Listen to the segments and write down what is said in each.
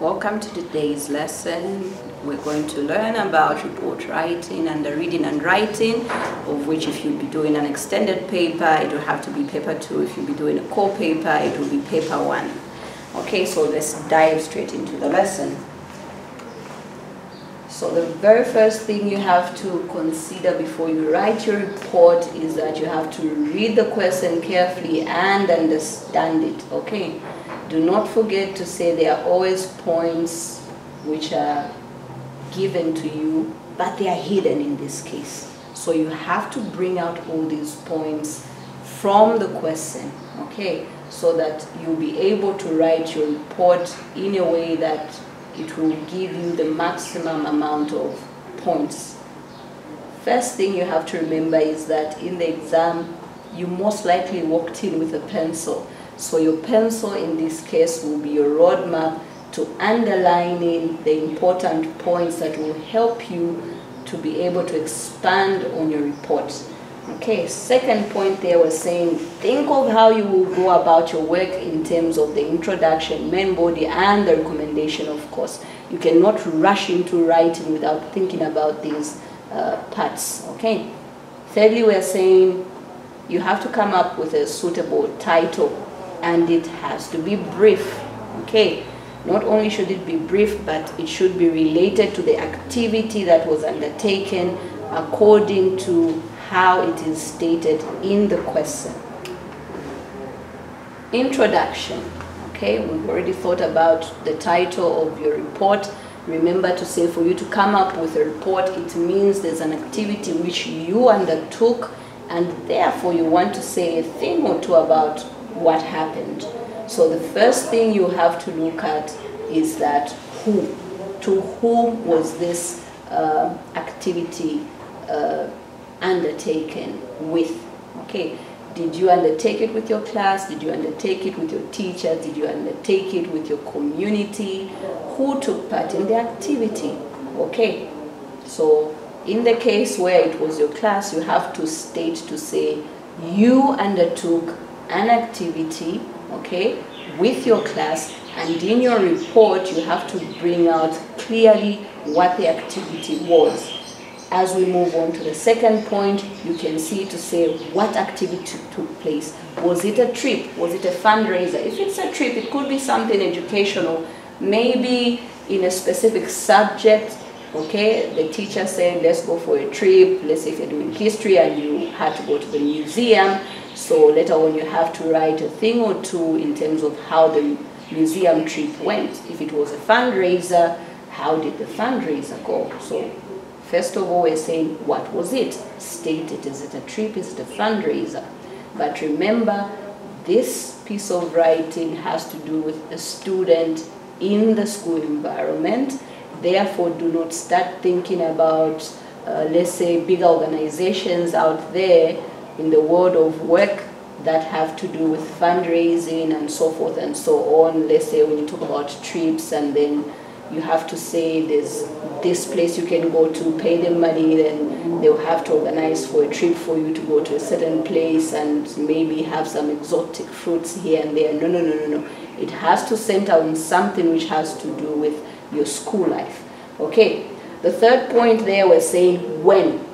Welcome to today's lesson. We're going to learn about report writing and the reading and writing, of which if you'll be doing an extended paper, it will have to be paper 2. If you'll be doing a core paper, it will be paper 1. Okay, so let's dive straight into the lesson. So the very first thing you have to consider before you write your report is that you have to read the question carefully and understand it, okay? Do not forget to say there are always points which are given to you, but they are hidden in this case. So you have to bring out all these points from the question, okay? So that you'll be able to write your report in a way that it will give you the maximum amount of points. First thing you have to remember is that in the exam, you most likely walked in with a pencil. So your pencil in this case will be your roadmap to underlining the important points that will help you to be able to expand on your report. Okay, second point there was saying, think of how you will go about your work in terms of the introduction, main body, and the recommendation, of course. You cannot rush into writing without thinking about these parts, okay? Thirdly, we're saying you have to come up with a suitable title, and it has to be brief, okay? Not only should it be brief, but it should be related to the activity that was undertaken according to how it is stated in the question. Introduction, okay? We've already thought about the title of your report. Remember to say for you to come up with a report, it means there's an activity which you undertook, and therefore you want to say a thing or two about what happened. So the first thing you have to look at is that who, to whom was this activity undertaken with, okay? Did you undertake it with your class? Did you undertake it with your teachers? Did you undertake it with your community? Who took part in the activity, okay? So in the case where it was your class, you have to state to say you undertook an activity, okay, with your class, and in your report you have to bring out clearly what the activity was. As we move on to the second point, you can see to say what activity took place. Was it a trip? Was it a fundraiser? If it's a trip, it could be something educational, maybe in a specific subject, okay? The teacher said, let's go for a trip. Let's say if you're doing history and you had to go to the museum, so later on you have to write a thing or two in terms of how the museum trip went. If it was a fundraiser, how did the fundraiser go? So first of all, we're saying, what was it? State it. Is it a trip? Is it a fundraiser? But remember, this piece of writing has to do with a student in the school environment. Therefore, do not start thinking about, let's say, big organizations out there in the world of work that have to do with fundraising and so forth and so on. Let's say when you talk about trips, and then you have to say there's this place you can go to, pay them money, then they'll have to organize for a trip for you to go to a certain place and maybe have some exotic fruits here and there. No, no, no, no, no. It has to center on something which has to do with your school life. Okay, the third point there, we're saying when.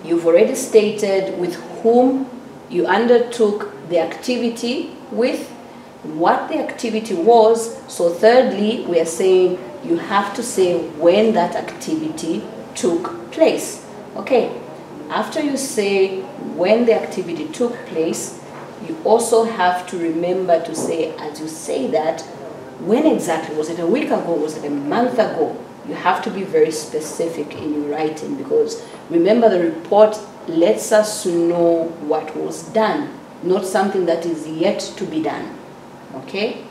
You've already stated with whom you undertook the activity with, what the activity was. So thirdly, we are saying you have to say when that activity took place. Okay, after you say when the activity took place, you also have to remember to say, as you say that, when exactly? Was it a week ago? Was it a month ago? You have to be very specific in your writing, because remember, the report lets us know what was done, not something that is yet to be done. Okay?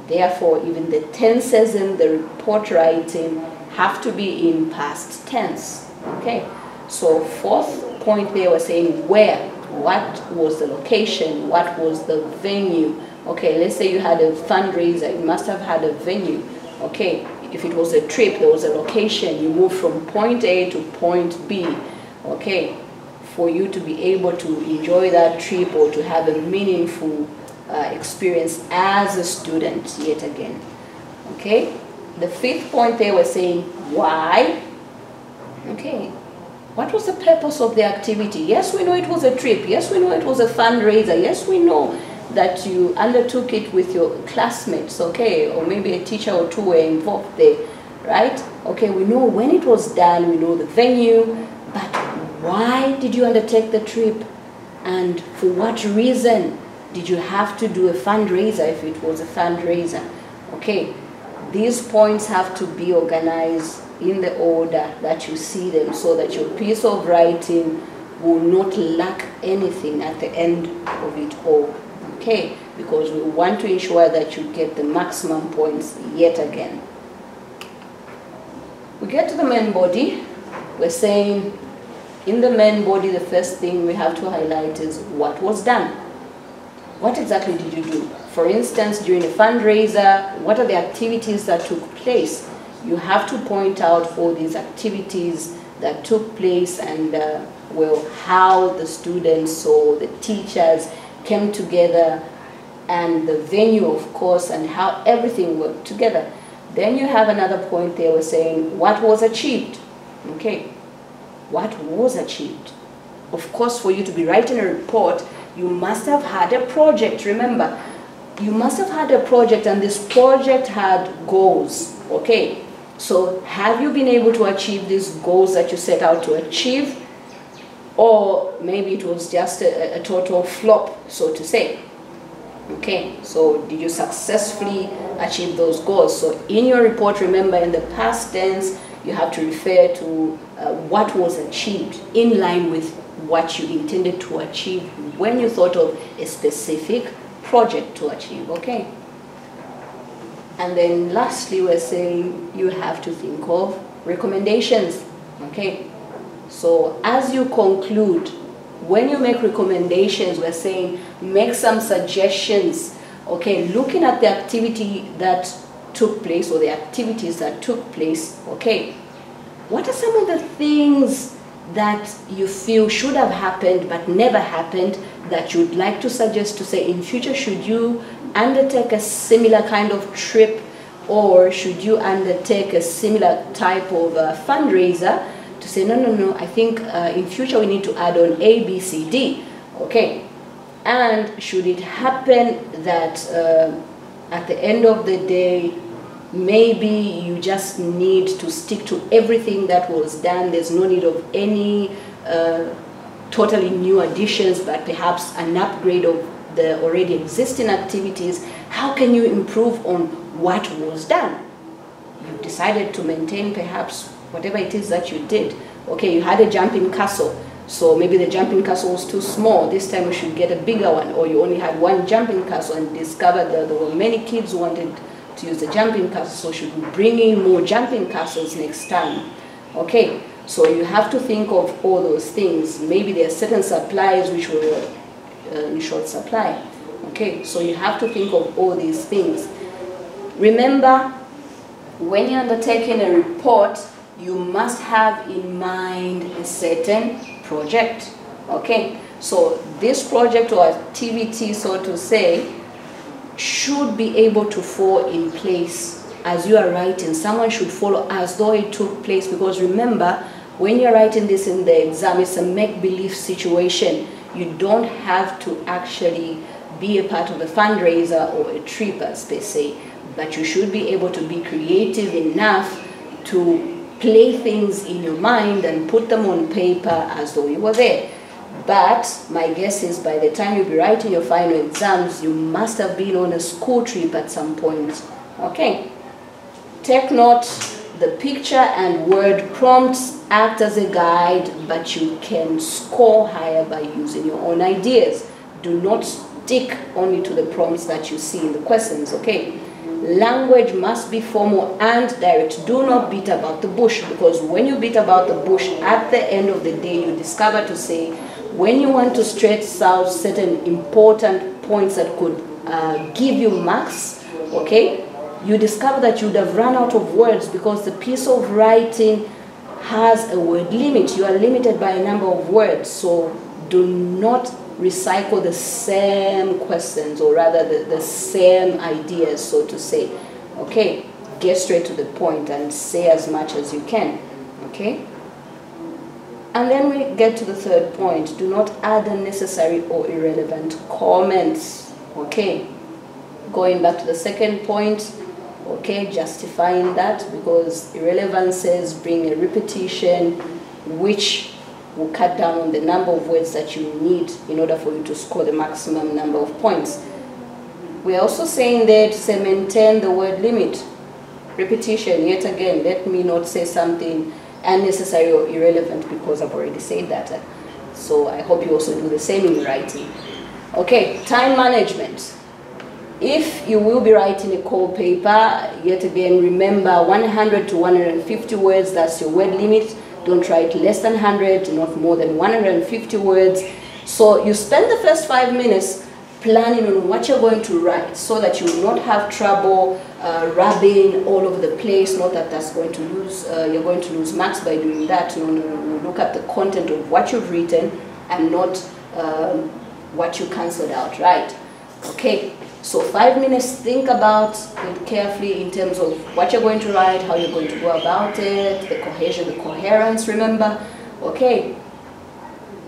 Therefore, even the tenses in the report writing have to be in past tense. Okay? So fourth point there, was saying where. What was the location? What was the venue? Okay, let's say you had a fundraiser, you must have had a venue. Okay, if it was a trip, there was a location, you moved from point A to point B. Okay, for you to be able to enjoy that trip or to have a meaningful experience as a student yet again. Okay, the fifth point they were saying, why? Okay, what was the purpose of the activity? Yes, we know it was a trip. Yes, we know it was a fundraiser. Yes, we know that you undertook it with your classmates, okay, or maybe a teacher or two were involved there, right? Okay, we know when it was done, we know the venue, but why did you undertake the trip? And for what reason did you have to do a fundraiser if it was a fundraiser? Okay, these points have to be organized in the order that you see them so that your piece of writing will not lack anything at the end of it all. Okay, because we want to ensure that you get the maximum points yet again. We get to the main body. We're saying in the main body, the first thing we have to highlight is what was done. What exactly did you do? For instance, during a fundraiser, what are the activities that took place? You have to point out all these activities that took place and well, how the students or the teachers came together, and the venue, of course, and how everything worked together. Then you have another point they were saying, what was achieved? Okay, what was achieved? Of course, for you to be writing a report, you must have had a project. Remember, you must have had a project, and this project had goals. Okay, so have you been able to achieve these goals that you set out to achieve? Or maybe it was just a total flop, so to say. Okay, so did you successfully achieve those goals? So in your report, remember, in the past tense, you have to refer to what was achieved in line with what you intended to achieve when you thought of a specific project to achieve. Okay. And then lastly, we're saying you have to think of recommendations. Okay. So as you conclude, when you make recommendations, we're saying make some suggestions. Okay, looking at the activity that took place or the activities that took place, okay, what are some of the things that you feel should have happened but never happened that you'd like to suggest to say in future, should you undertake a similar kind of trip, or should you undertake a similar type of fundraiser, to say, no, I think in future we need to add on A, B, C, D, okay? And should it happen that at the end of the day, maybe you just need to stick to everything that was done, there's no need of any totally new additions, but perhaps an upgrade of the already existing activities, how can you improve on what was done? You decided to maintain perhaps whatever it is that you did. Okay, you had a jumping castle, so maybe the jumping castle was too small. This time we should get a bigger one. Or you only had one jumping castle and discovered that there were many kids who wanted to use the jumping castle, so should we bring in more jumping castles next time? Okay, so you have to think of all those things. Maybe there are certain supplies which were in short supply. Okay, so you have to think of all these things. Remember, when you're undertaking a report, you must have in mind a certain project. Okay, so this project or activity, so to say, should be able to fall in place as you are writing. Someone should follow as though it took place, because remember, when you're writing this in the exam, it's a make-believe situation. You don't have to actually be a part of a fundraiser or a trip as per se, but you should be able to be creative enough to play things in your mind and put them on paper as though you were there. But my guess is by the time you'll be writing your final exams, you must have been on a school trip at some point. Okay. Take note, the picture and word prompts act as a guide, but you can score higher by using your own ideas. Do not stick only to the prompts that you see in the questions, okay? Language must be formal and direct. Do not beat about the bush, because when you beat about the bush, at the end of the day, you discover to say, when you want to stress out certain important points that could give you marks, okay, you discover that you would have run out of words, because the piece of writing has a word limit. You are limited by a number of words, so do not recycle the same questions, or rather the same ideas, so to say. Okay, get straight to the point and say as much as you can. Okay? And then we get to the third point. Do not add unnecessary or irrelevant comments. Okay? Going back to the second point, okay, justifying that, because irrelevances bring a repetition which will cut down on the number of words that you need in order for you to score the maximum number of points. We're also saying there to say maintain the word limit. Repetition, yet again, let me not say something unnecessary or irrelevant because I've already said that. So I hope you also do the same in writing. Okay, time management. If you will be writing a call paper, yet again, remember 100 to 150 words, that's your word limit. Don't write less than 100, not more than 150 words. So you spend the first 5 minutes planning on what you're going to write so that you will not have trouble rubbing all over the place. Not that that's going to lose, you're going to lose marks by doing that. No. Look at the content of what you've written and not what you cancelled out, right? Okay, so 5 minutes, think about it carefully in terms of what you're going to write, how you're going to go about it, the cohesion, the coherence, remember? Okay,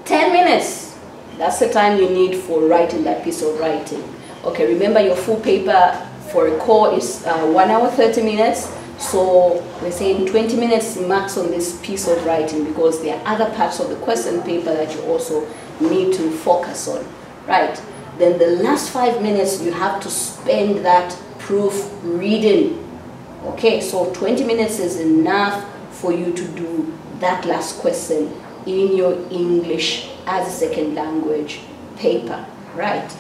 10 minutes, that's the time you need for writing that piece of writing. Okay, remember your full paper for a call is 1 hour 30 minutes, so we're saying 20 minutes max on this piece of writing because there are other parts of the question paper that you also need to focus on, right? Then the last 5 minutes you have to spend that proof reading. Okay, so 20 minutes is enough for you to do that last question in your English as a second language paper, right?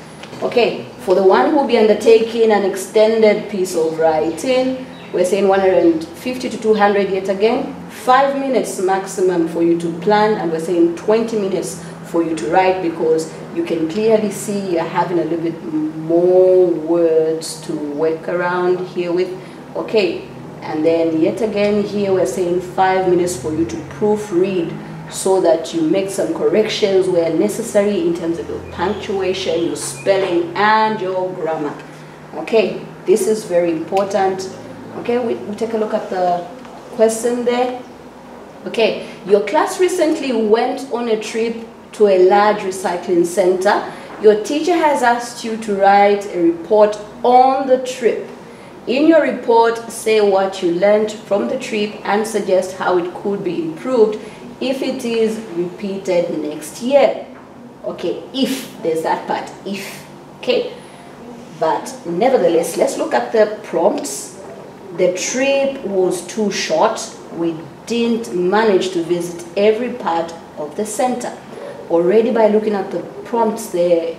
Okay, for the one who will be undertaking an extended piece of writing, we're saying 150 to 200 yet again, 5 minutes maximum for you to plan, and we're saying 20 minutes for you to write because you can clearly see you're having a little bit more words to work around here with. Okay, and then yet again here we're saying 5 minutes for you to proofread so that you make some corrections where necessary in terms of your punctuation, your spelling, and your grammar. Okay, this is very important. Okay, we take a look at the question there. Okay, your class recently went on a trip to a large recycling center. Your teacher has asked you to write a report on the trip. In your report, say what you learned from the trip and suggest how it could be improved if it is repeated next year. Okay, if, there's that part, if, okay. But nevertheless, let's look at the prompts. The trip was too short. We didn't manage to visit every part of the center. Already by looking at the prompts there,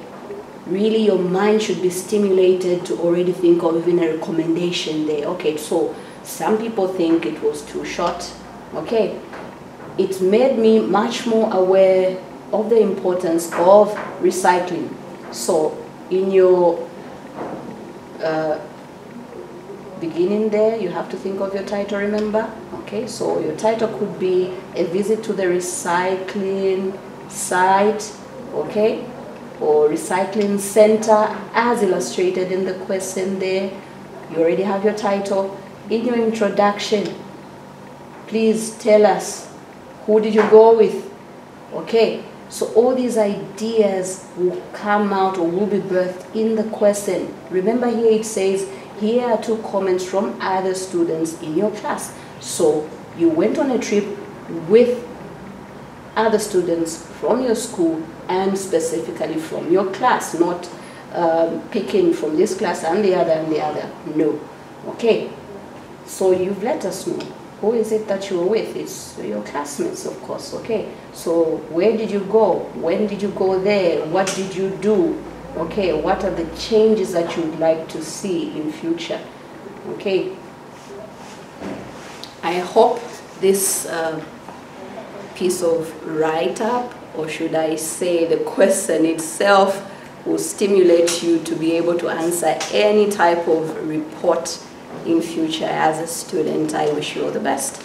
really your mind should be stimulated to already think of even a recommendation there. Okay, so some people think it was too short. Okay, it made me much more aware of the importance of recycling. So in your beginning there, you have to think of your title, remember? Okay, so your title could be a visit to the recycling site, okay, or recycling center as illustrated in the question there. You already have your title. In your introduction, please tell us, who did you go with? Okay, so all these ideas will come out or will be birthed in the question. Remember here it says, here are 2 comments from other students in your class. So you went on a trip with other students from your school and specifically from your class, not picking from this class and the other and the other. No. Okay, so you've let us know who is it that you were with. It's your classmates, of course. Okay, so where did you go? When did you go there? What did you do? Okay, what are the changes that you would like to see in future? Okay, I hope this piece of write-up, or should I say the question itself, will stimulate you to be able to answer any type of report in future as a student. I wish you all the best.